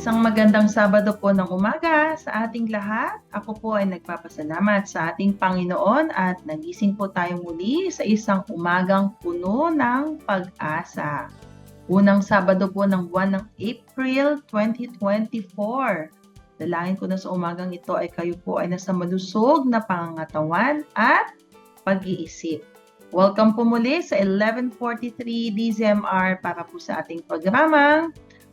Isang magandang Sabado po ng umaga sa ating lahat. Ako po ay nagpapasalamat sa ating Panginoon at nagising po tayo muli sa isang umagang puno ng pag-asa. Unang Sabado po ng buwan ng April 2024. Dalangin ko na sa umagang ito ay kayo po ay nasa malusog na pangangatawan at pag-iisip. Welcome po muli sa 11:43 DZMR para po sa ating programang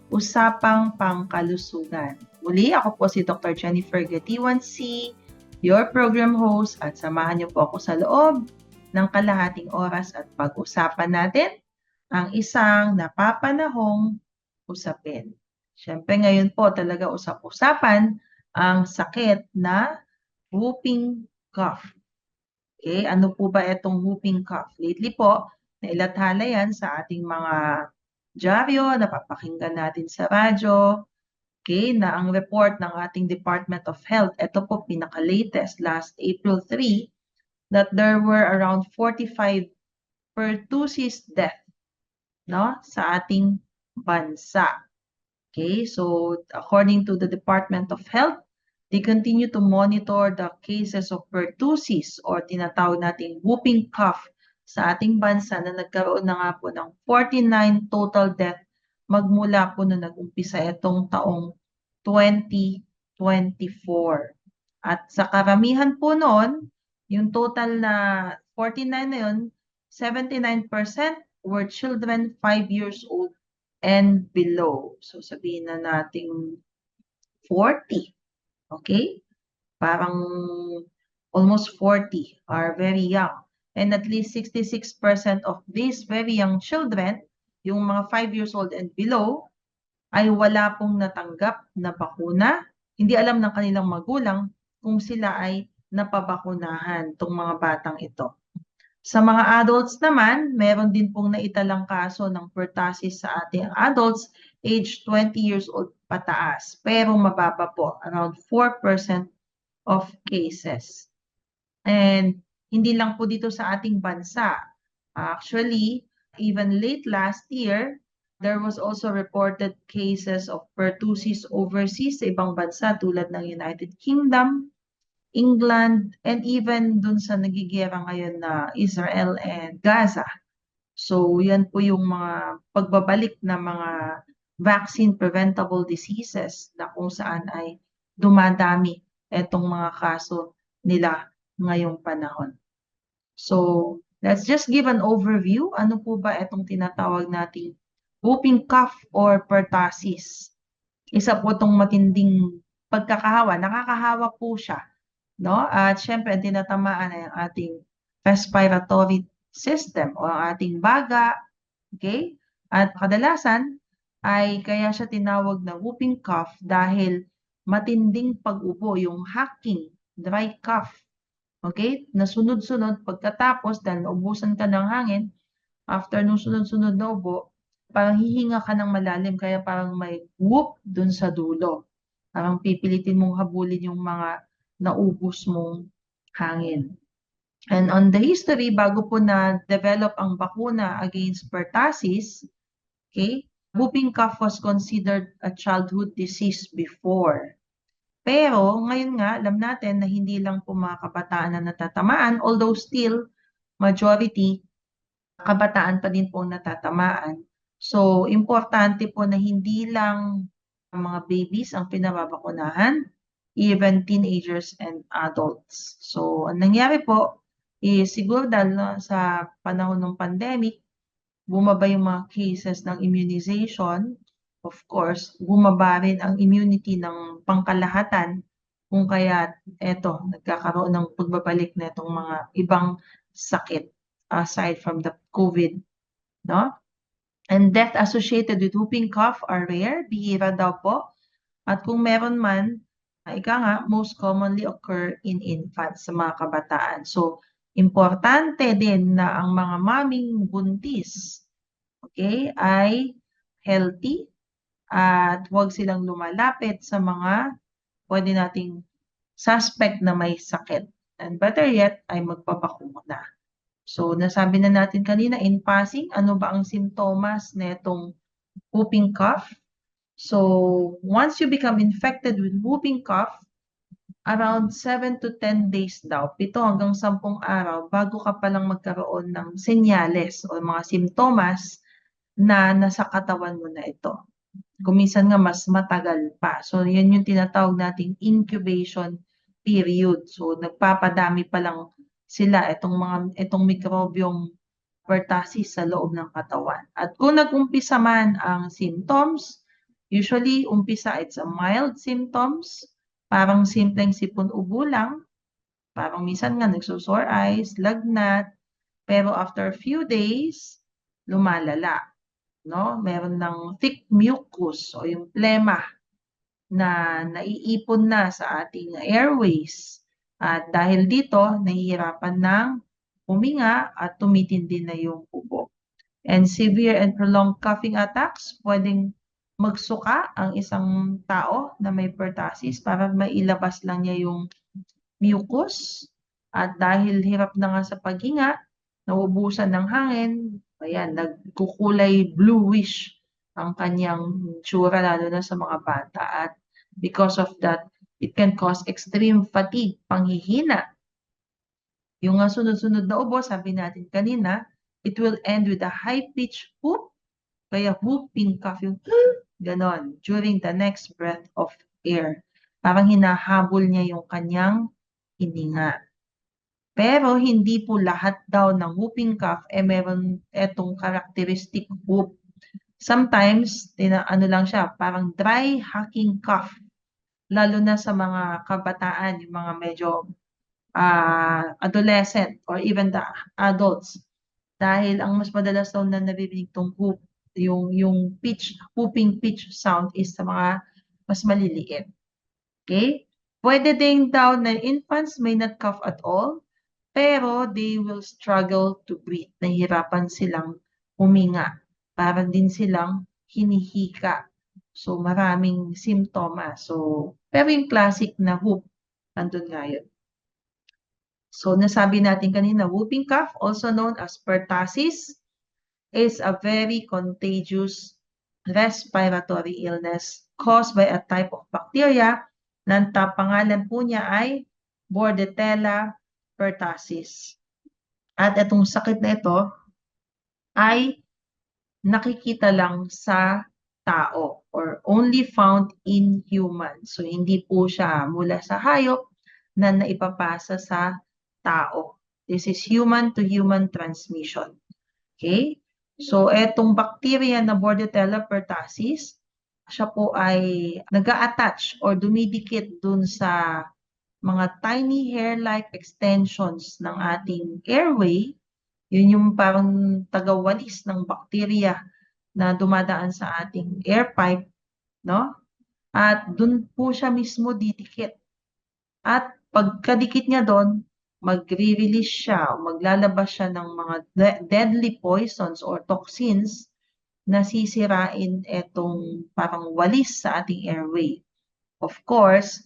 Usapang Pangkalusugan. Muli, ako po si Dr. Jennifer Gatiwan C., your program host, at samahan niyo po ako sa loob ng kalahating oras at pag-usapan natin ang isang napapanahong usapin. Siyempre ngayon po talaga usap-usapan ang sakit na whooping cough. Okay, ano po ba itong whooping cough? Lately po, nailathala yan sa ating mga dyaryo, napapakinggan natin sa radyo, okay, na ang report ng ating Department of Health, ito po pinaka-latest, last April 3, that there were around 45 pertussis death, no, sa ating bansa. Okay, so according to the Department of Health, they continue to monitor the cases of pertussis or tinatawag nating whooping cough sa ating bansa na nagkaroon na nga po ng 49 total death magmula po na nag-umpisa itong taong 2024. At sa karamihan po noon, yung total na 49 na yun, 79% were children 5 years old and below. So sabihin na nating 40. Okay? Parang almost 40 are very young. And at least 66% of these very young children, yung mga 5 years old and below, ay wala pong natanggap na bakuna. Hindi alam ng kanilang magulang kung sila ay napabakunahan, itong mga batang ito. Sa mga adults naman, meron din pong naitalang kaso ng pertussis sa ating adults age 20 years old pataas. Pero mababa po, around 4% of cases. And hindi lang po dito sa ating bansa. Actually, even late last year, there was also reported cases of pertussis overseas sa ibang bansa tulad ng United Kingdom, England, and even dun sa nagigera ngayon na Israel and Gaza. So, yan po yung mga pagbabalik na mga vaccine preventable diseases na kung saan ay dumadami etong mga kaso nila ngayong panahon. So, let's just give an overview. Ano po ba itong tinatawag nating whooping cough or pertussis? Isa po itong matinding pagkakahawa. Nakakahawa po siya, no? At syempre, tinatamaan ay ang ating respiratory system o ang ating baga, okay? At kadalasan ay kaya siya tinawag na whooping cough dahil matinding pag-ubo, yung hacking, dry cough, okay? Na sunod-sunod pagkatapos dahil naubusan ka ng hangin, after nung sunod-sunod na ubo, parang hihinga ka ng malalim kaya parang may whoop dun sa dulo. Parang pipilitin mong habulin yung mga naubos mong hangin. And on the history, bago po na-develop ang bakuna against pertussis, okay, whooping cough was considered a childhood disease before. Pero ngayon nga, alam natin na hindi lang po mga kabataan na natatamaan, although still majority kabataan pa din po natatamaan. So, importante po na hindi lang ang mga babies ang pinababakunahan, even teenagers and adults. So, ang nangyari po is siguro dahil sa panahon ng pandemic, bumaba yung mga cases ng immunization. Of course, bumaba rin ang immunity ng pangkalahatan kung kaya eto, nagkakaroon ng pagbabalik na itong mga ibang sakit aside from the COVID, no? And death associated with whooping cough are rare, bihira daw po. At kung meron man, ika nga, most commonly occur in infants, sa mga kabataan. So, importante din na ang mga maming buntis, okay, ay healthy at huwag silang lumalapit sa mga pwede nating suspect na may sakit. And better yet, ay magpapakuna. So, nasabi na natin kanina in passing, ano ba ang simptomas na itong whooping cough? So, once you become infected with whooping cough, around 7 to 10 days daw, 7 hanggang 10 araw, bago ka palang magkaroon ng senyales o mga simptomas na nasa katawan mo na ito. Kuminsan nga mas matagal pa. So, yan yung tinatawag nating incubation period. So, nagpapadami pa lang sila itong mikrobyong pertussis sa loob ng katawan. At kung nag-umpisa man ang symptoms, usually umpisa it's a mild symptoms, parang simpleng sipon-ubo lang, parang minsan nga nagsusore eyes, lagnat, pero after a few days, lumalala, no? Meron ng thick mucus o yung plema na naiipon na sa ating airways. At dahil dito, nahihirapan ng huminga at tumitindi na yung ubo. And severe and prolonged coughing attacks, pwedeng magsuka ang isang tao na may pertussis para mailabas lang niya yung mucus. At dahil hirap na nga sa paghinga, nauubusan ng hangin, ayan, nagkukulay bluish ang kanyang tsura, lalo na sa mga bata. At because of that, it can cause extreme fatigue, panghihina. Yung sunod-sunod na ubo, sabi natin kanina, it will end with a high-pitched whoop, kaya whooping cough yung ganon, during the next breath of air. Parang hinahabol niya yung kanyang hininga. Pero hindi po lahat daw ng whooping cough meron etong characteristic whoop. Sometimes, ano lang siya, parang dry hacking cough. Lalo na sa mga kabataan, yung mga medyo adolescent or even the adults. Dahil ang mas madalas daw na naririnig tong whoop, yung whooping pitch sound is sa mga mas maliliit. Okay? Pwede din daw na infants may not cough at all, pero they will struggle to breathe. Nahihirapan silang huminga. Para din silang hinihika. So, maraming simptomas. So, pero yung classic na whoop, andun nga yun. So, nasabi natin kanina, whooping cough, also known as pertussis, is a very contagious respiratory illness caused by a type of bacteria na pangalan po niya ay Bordetella pertussis. At itong sakit na ito ay nakikita lang sa tao or only found in humans. So, hindi po siya mula sa hayop na naipapasa sa tao. This is human-to-human transmission. Okay? So, etong bacteria na Bordetella pertussis, siya po ay nag-a-attach or dumidikit dun sa mga tiny hair-like extensions ng ating airway. Yun yung parang tagawalis ng bacteria na dumadaan sa ating air pipe, no? At dun po siya mismo didikit. At pagkadikit niya doon, magre-release siya o maglalabas siya ng mga deadly poisons or toxins na sisirain etong parang walis sa ating airway. Of course,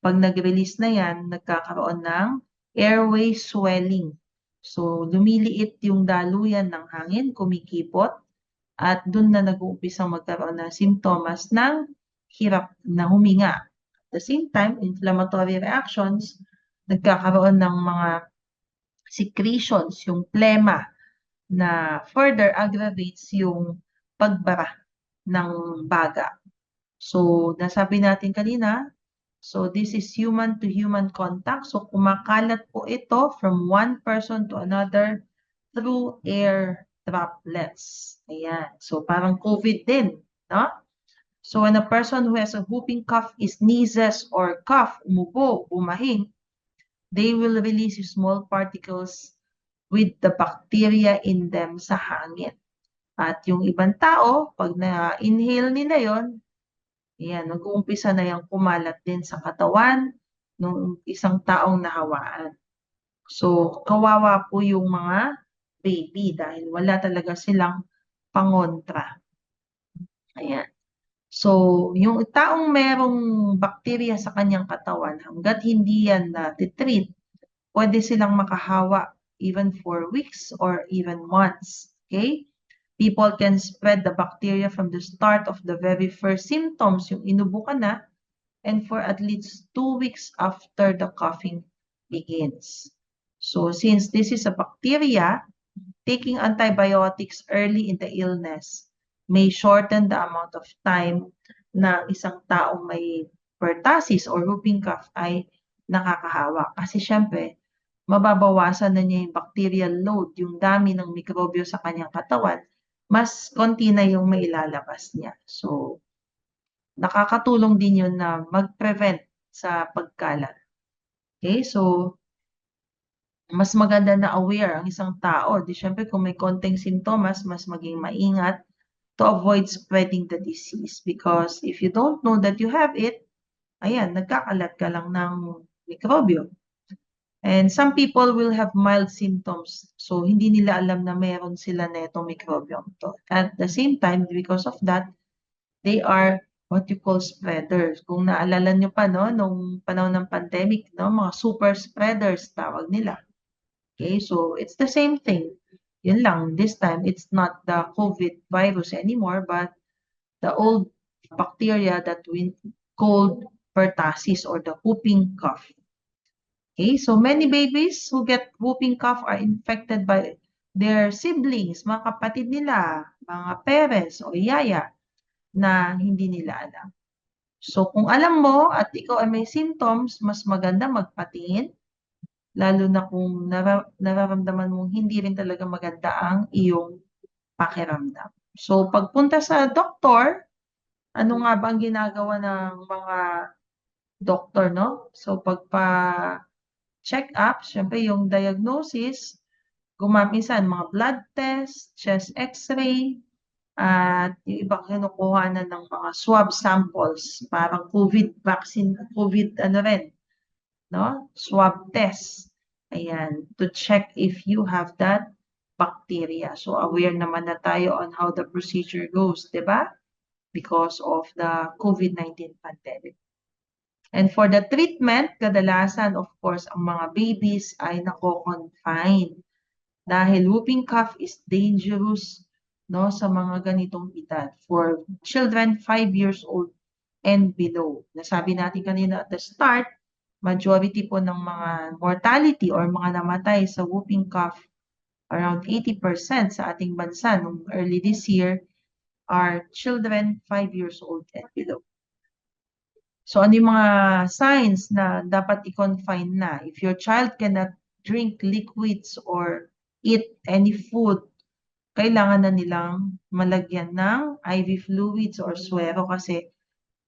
pag nag-release na yan, nagkakaroon ng airway swelling. So, lumiliit yung daluyan ng hangin, kumikipot, at dun na nag-uumpisang magkaroon ng simptomas ng hirap na huminga. At the same time, inflammatory reactions, nagkakaroon ng mga secretions, yung plema, na further aggravates yung pagbara ng baga. So, nasabi natin kanina, so this is human-to-human contact. So, kumakalat po ito from one person to another through air droplets. Ayan. So, parang COVID din, no? So, when a person who has a whooping cough sneezes or cough, umubo, bumahing, they will release small particles with the bacteria in them sa hangin. At yung ibang tao, pag na-inhale nila yon, yan, nag-uumpisa na yung kumalat din sa katawan ng isang taong nahawaan. So, kawawa po yung mga baby dahil wala talaga silang pangontra. Ayan. So, yung taong merong bakterya sa kanyang katawan, hanggat hindi yan na-treat, pwede silang makahawa even for weeks or even months. Okay? People can spread the bacteria from the start of the very first symptoms, yung inubo ka na, and for at least 2 weeks after the coughing begins. So since this is a bacteria, taking antibiotics early in the illness may shorten the amount of time na isang taong may pertussis or whooping cough ay nakakahawa. Kasi syempre, mababawasan na niya yung bacterial load, yung dami ng mikrobyo sa kanyang katawan, mas konti na yung mailalabas niya. So, nakakatulong din yun na mag-prevent sa pagkalat. Okay, so mas maganda na aware ang isang tao. Di syempre kung may konting sintomas, mas maging maingat to avoid spreading the disease. Because if you don't know that you have it, ayan, nagkakalat ka lang ng mikrobyo. And some people will have mild symptoms. So, hindi nila alam na meron sila netong microbiome to. At the same time, because of that, they are what you call spreaders. Kung naalala nyo pa, no, nung panahon ng pandemic, no, mga super spreaders, tawag nila. Okay, so it's the same thing. Yun lang, this time, it's not the COVID virus anymore, but the old bacteria that we called pertussis or the whooping cough. Okay, so many babies who get whooping cough are infected by their siblings, mga kapatid nila, mga parents o yaya na hindi nila alam. So kung alam mo at ikaw ay may symptoms, mas maganda magpatingin, lalo na kung nararamdaman mong hindi rin talaga maganda ang iyong pakiramdam. So pagpunta sa doktor, ano nga ba ang ginagawa ng mga doktor, no? So check-up, syempre yung diagnosis, minsan mga blood test, chest x-ray, at yung ibang kinukuha na ng mga swab samples, parang COVID vaccine, COVID no? Swab test. Ayan, to check if you have that bacteria. So aware naman na tayo on how the procedure goes, di ba? Because of the COVID-19 pandemic. And for the treatment, kadalasan, of course, ang mga babies ay nako-confine. Dahil whooping cough is dangerous, no, sa mga ganitong edad. For children 5 years old and below. Nasabi natin kanina at the start, majority po ng mga mortality or mga namatay sa whooping cough, around 80% sa ating bansa nung early this year, are children 5 years old and below. So, ano yung mga signs na dapat i-confine na? If your child cannot drink liquids or eat any food, kailangan na nilang malagyan ng IV fluids or suero kasi,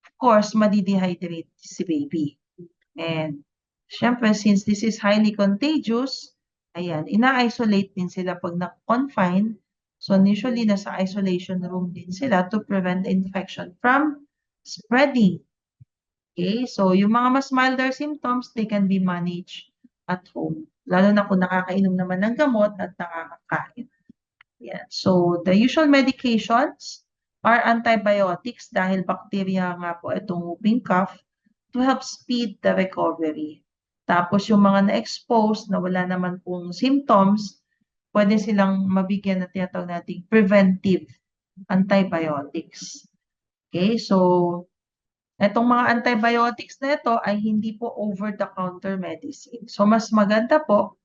of course, madidehydrate si baby. And, syempre, since this is highly contagious, ayan, ina-isolate din sila pag na-confine. So, usually, nasa isolation room din sila to prevent the infection from spreading. Okay, so yung mga mas milder symptoms, they can be managed at home. Lalo na kung nakakainom naman ng gamot at nakakakain. Yeah. So the usual medications are antibiotics dahil bacteria nga po itong whooping cough to help speed the recovery. Tapos yung mga na-expose na wala naman pong symptoms, pwede silang mabigyan na tinatawag nating preventive antibiotics. Okay, so itong mga antibiotics na ito ay hindi po over-the-counter medicine. So, mas maganda po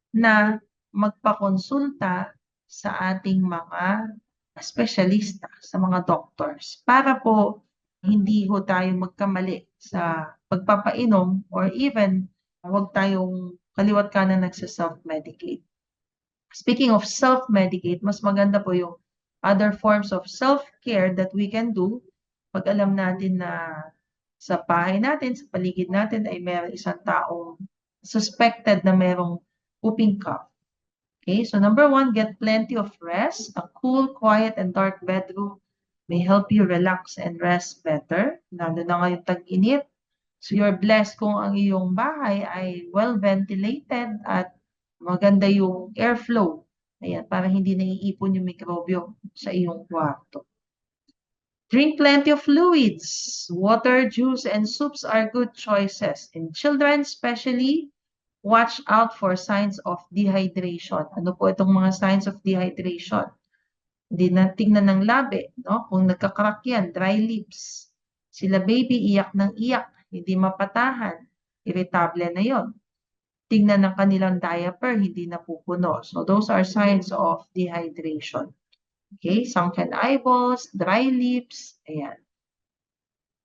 na magpakonsulta sa ating mga espesyalista, sa mga doctors, para po hindi ho tayo magkamali sa pagpapainom or even huwag tayong kaliwat kanan nagsa-self-medicate. Speaking of self-medicate, mas maganda po yung other forms of self-care that we can do pag alam natin na sa bahay natin, sa paligid natin ay meron isang taong suspected na merong whooping cough. Okay, so number 1, get plenty of rest. A cool, quiet, and dark bedroom may help you relax and rest better. Lalo na ngayong tag-init. So you're blessed kung ang iyong bahay ay well ventilated at maganda yung airflow. Ayan, para hindi naiipon yung mikrobyo sa iyong kwarto. Drink plenty of fluids. Water, juice, and soups are good choices. In children especially, watch out for signs of dehydration. Ano po itong mga signs of dehydration? Hindi na tingnan ng labi, no? Kung nagkakrak yan, dry lips. Sila baby, iyak ng iyak, hindi mapatahan. Irritable na yon. Tingnan ng kanilang diaper, hindi napupuno. So those are signs of dehydration. Okay, sunken eyeballs, dry lips, ayan.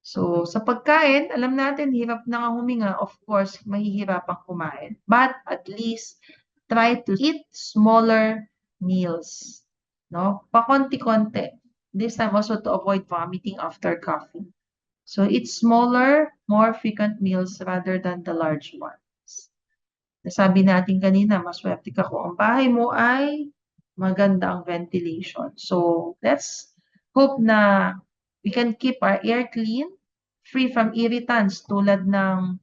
So, sa pagkain, alam natin, hirap na nga huminga. Of course, mahihirapang kumain. But at least, try to eat smaller meals. No? Pakonti-konti. This time also to avoid vomiting after coffee. So, eat smaller, more frequent meals rather than the large ones. Nasabi natin kanina, maswerte ka kung ang bahay mo ay maganda ang ventilation. So, let's hope na we can keep our air clean, free from irritants tulad ng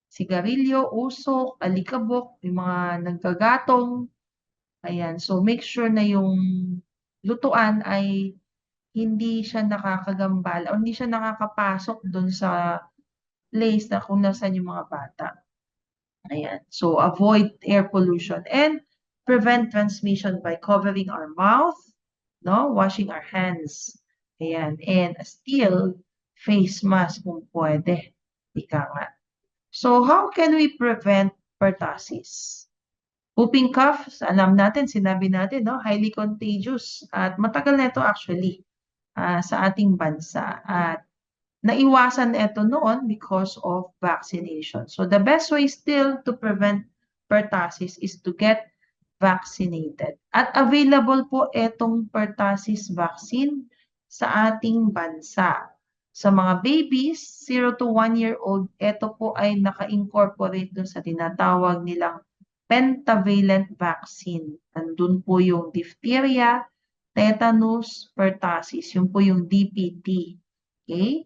sigarilyo, usok, alikabok, yung mga nagkagatong. Ayan. So, make sure na yung lutuan ay hindi siya nakakagambal o hindi siya nakakapasok dun sa place na kung nasan yung mga bata. Ayan. So, avoid air pollution and prevent transmission by covering our mouth, no? Washing our hands. Ayan. And a still face mask kung pwede. Ika nga. So, how can we prevent pertussis? Whooping cough, alam natin, sinabi natin, no? Highly contagious. At matagal na ito actually sa ating bansa. At naiwasan ito noon because of vaccination. So the best way still to prevent pertussis is to get vaccinated. At available po itong pertussis vaccine sa ating bansa. Sa mga babies, 0 to 1 year old, ito po ay naka-incorporate dun sa tinatawag nilang pentavalent vaccine. Nandun po yung diphtheria, tetanus, pertussis. Yun po yung DPT. Okay?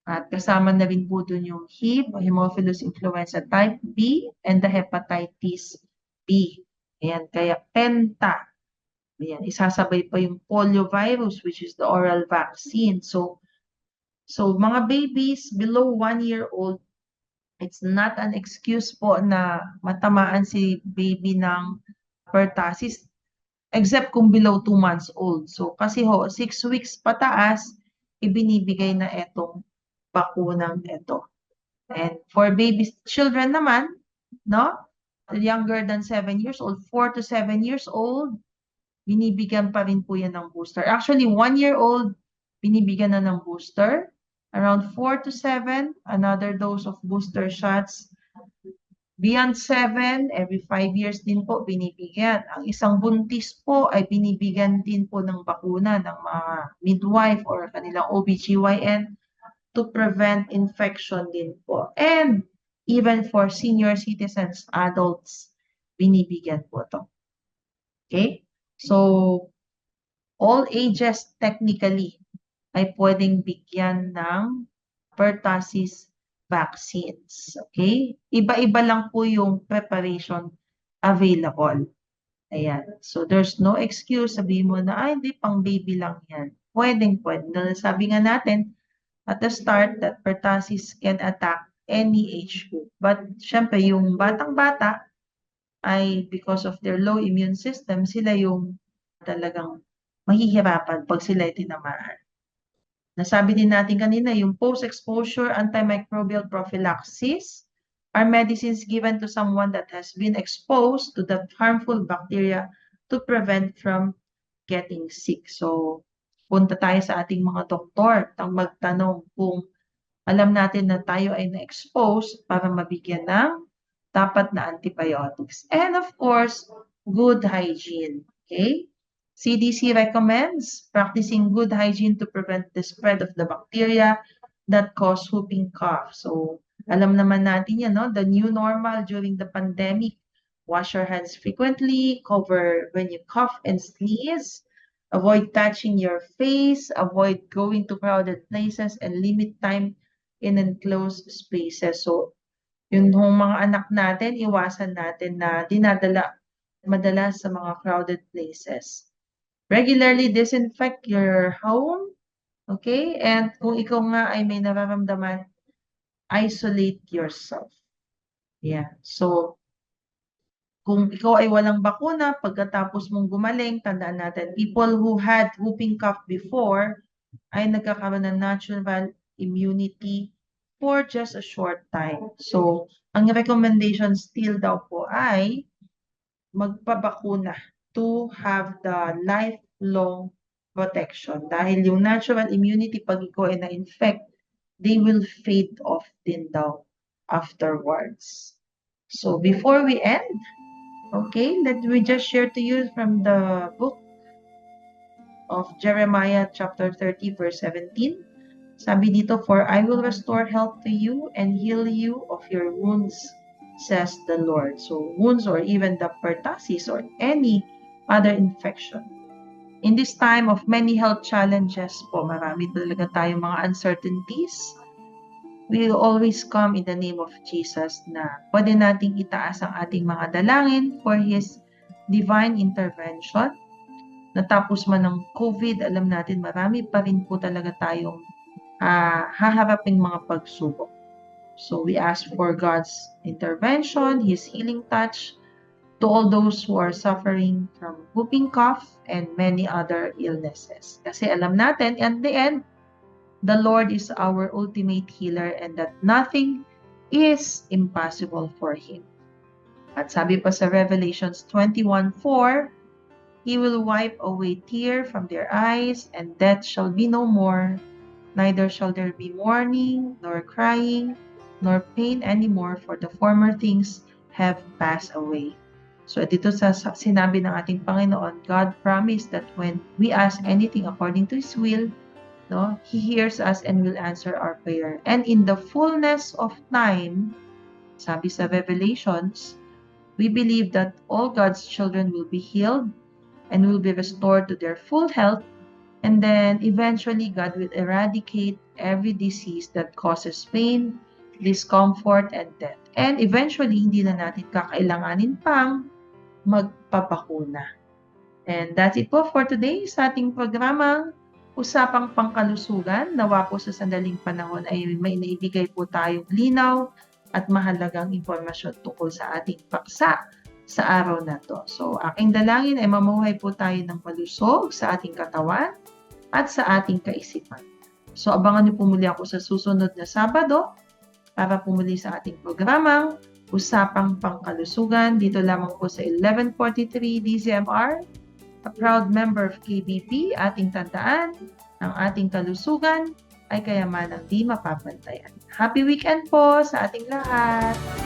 At kasama na rin po dun yung HIB, Haemophilus influenza type B, and the hepatitis B. Ayan, kaya penta. Ayan, isasabay pa yung poliovirus, which is the oral vaccine. So mga babies below 1 year old, it's not an excuse po na matamaan si baby ng pertussis, except kung below 2 months old. So kasi 6 weeks pataas, ibinibigay na etong bakunang ito. And for babies, children naman, no? Younger than 7 years old, 4 to 7 years old, binibigyan pa rin po yan ng booster. Actually, 1 year old, binibigyan na ng booster. Around 4 to 7, another dose of booster shots. Beyond 7, every 5 years din po binibigyan. Ang isang buntis po ay binibigyan din po ng bakuna ng mga midwife or kanilang OBGYN to prevent infection din po. And even for senior citizens, adults, binibigyan po to. Okay? So, all ages technically ay pwedeng bigyan ng pertussis vaccines. Okay? Iba-iba lang po yung preparation available. Ayan. So, there's no excuse. Sabihin mo na, ay, hindi, pang baby lang yan. Pwedeng. Sabi nga natin, at the start, that pertussis can attack any age group. But, syempre, yung batang-bata ay because of their low immune system, sila yung talagang mahihirapan pag sila tinamaan. Nasabi din natin kanina, yung post-exposure antimicrobial prophylaxis are medicines given to someone that has been exposed to the harmful bacteria to prevent from getting sick. So, punta tayo sa ating mga doktor at magtanong kung alam natin na tayo ay na-expose para mabigyan ng dapat na antibiotics. And of course, good hygiene. Okay? CDC recommends practicing good hygiene to prevent the spread of the bacteria that cause whooping cough. So, alam naman natin yan, no? The new normal during the pandemic. Wash your hands frequently, cover when you cough and sneeze, avoid touching your face, avoid going to crowded places, and limit time in enclosed spaces. So, yung mga anak natin, iwasan natin na dinadala madalas sa mga crowded places. Regularly disinfect your home, okay? And kung ikaw nga ay may nararamdaman, isolate yourself. Yeah. So, Kung ikaw ay walang bakuna, pagkatapos mong gumaling, tandaan natin, people who had whooping cough before ay nagkakaroon ng natural immunity for just a short time. So, ang recommendation still daw po ay magpabakuna to have the lifelong protection. Dahil yung natural immunity, pag ikaw ay na-infect, they will fade off din daw afterwards. So, before we end, okay, let me just share to you from the book of Jeremiah chapter 30 verse 17. Sabi dito, "For I will restore health to you and heal you of your wounds, says the Lord." So wounds or even the pertussis or any other infection. In this time of many health challenges po, marami talaga tayong mga uncertainties. We will always come in the name of Jesus na pwede nating itaas ang ating mga dalangin for His divine intervention. Natapos man ng COVID, alam natin marami pa rin po talaga tayong haharaping mga pagsubok. So we ask for God's intervention, His healing touch to all those who are suffering from whooping cough and many other illnesses. Kasi alam natin, at the end, the Lord is our ultimate healer and that nothing is impossible for Him. At sabi pa sa Revelations 21:4, He will wipe away tears from their eyes, and death shall be no more. Neither shall there be mourning, nor crying, nor pain anymore, for the former things have passed away. So dito sa sinabi ng ating Panginoon, God promised that when we ask anything according to His will, no, He hears us and will answer our prayer. And in the fullness of time, sabi sa Revelations, we believe that all God's children will be healed and will be restored to their full health. And then eventually, God will eradicate every disease that causes pain, discomfort, and death. And eventually, hindi na natin kakailanganin pang magpapakuna. And that's it po for today sa ating programang Usapang Pangkalusugan. Nawa po sa sandaling panahon ay may naibigay po tayong linaw at mahalagang impormasyon tungkol sa ating paksa sa araw na to. So, aking dalangin ay mamuhay po tayo ng malusog sa ating katawan at sa ating kaisipan. So, abangan niyo po muli ako sa susunod na Sabado para po muli sa ating programang Usapang Pangkalusugan dito lamang po sa 1143 DZMR, a proud member of KBP. Ating tandaan, ang ating kalusugan ay kayamanang di mapapantayan. Happy weekend po sa ating lahat!